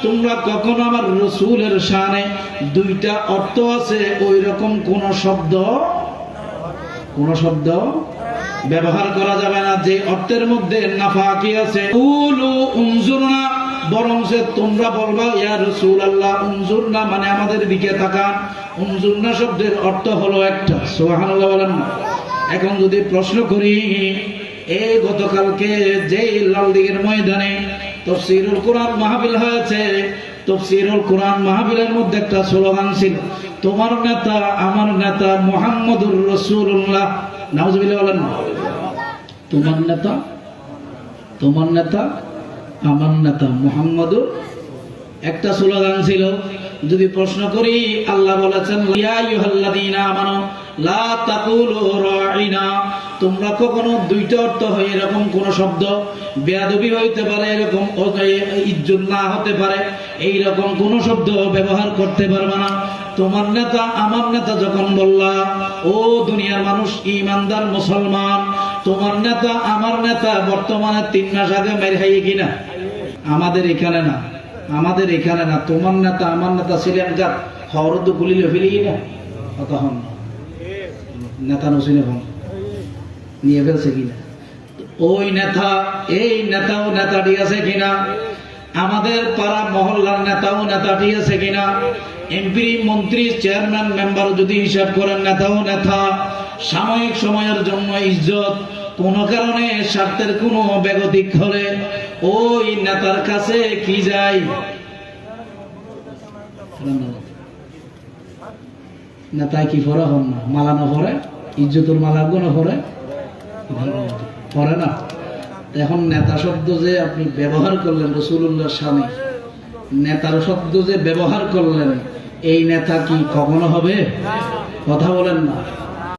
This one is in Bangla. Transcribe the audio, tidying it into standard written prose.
তোমরা কখনো আমার রাসূলের শানে দুইটা অর্থ আছে ওই রকম কোন শব্দ ব্যবহার করা যাবে না যে অর্থের মধ্যে নাফাকি আছে। কুলু উনজুরনা, বরং সে তোমরা বলবা ইয়া রাসূলুল্লাহ উনজুরনা মানে আমাদের দিকে তাকান। উনজুরনা শব্দের অর্থ হলো একটা, সুবহানাল্লাহ বলেন না। এখন যদি প্রশ্ন করি, এই গতকালকে যে লালদিঘির ময়দানে তাফসীরুল কোরআন মাহফিল হয়েছে, তাফসীরুল কোরআন মাহফিলের মধ্যে একটা স্লোগান ছিল, তোমার নেতা আমার নেতা মুহাম্মদুর রাসূলুল্লাহ, নাউজুবিল্লাহ বলেন না। তোমার নেতা আমার নেতা মুহাম্মদুর, একটা স্লোগান ছিল। যদি প্রশ্ন করি, আল্লাহ বলেছেন ইয়া আইয়ুহাল্লাযীনা আমানু লা তাকুলু রাঈনা, তোমরা কখনো দুইটা অর্থ হয় এরকম কোন শব্দ, বেয়াদবি হইতে পারে এরকম, ইজ্জত না হতে পারে এইরকম কোন শব্দ ব্যবহার করতে পারবে না। তোমার নেতা আমার নেতা যখন বললা, ও দুনিয়ার মানুষ ঈমানদার মুসলমান, তোমার নেতা আমার নেতা বর্তমানে 3 মাস আগে মেরে খাইয়ে কিনা, আমাদের এখানে না, তোমার নেতা আমার নেতা শ্রীলঙ্কার হরদ গুলিলে ফেলি না, তখন নেতা নসিনে ফোন নিয়ে ফেলছে কিনা, ওই নেতা এই নেতাও নেতাটি আছে কিনা, আমাদের পাড়া মহল্লার নেতাও নেতাটি আছে কিনা, এমপি মন্ত্রী চেয়ারম্যান মেম্বার যদি হিসাব করেন নেতাও নেতা। সাময়িক সময়ের জন্য ইজ্জত, কোন কারণে স্বার্থের কোনো বেগতিক হলে ওই নেতার কাছে কি যায়, নেতায় কি ফরা হন না, মালা না ফরে, ইজ্জতের মালা গুলো ফরে না। এখন নেতা শব্দ যে আপনি ব্যবহার করলেন রাসূলুল্লাহর সামনে, নেতার শব্দ যে ব্যবহার করলেন, এই নেতা কি কখনো হবে? কথা বলেন না।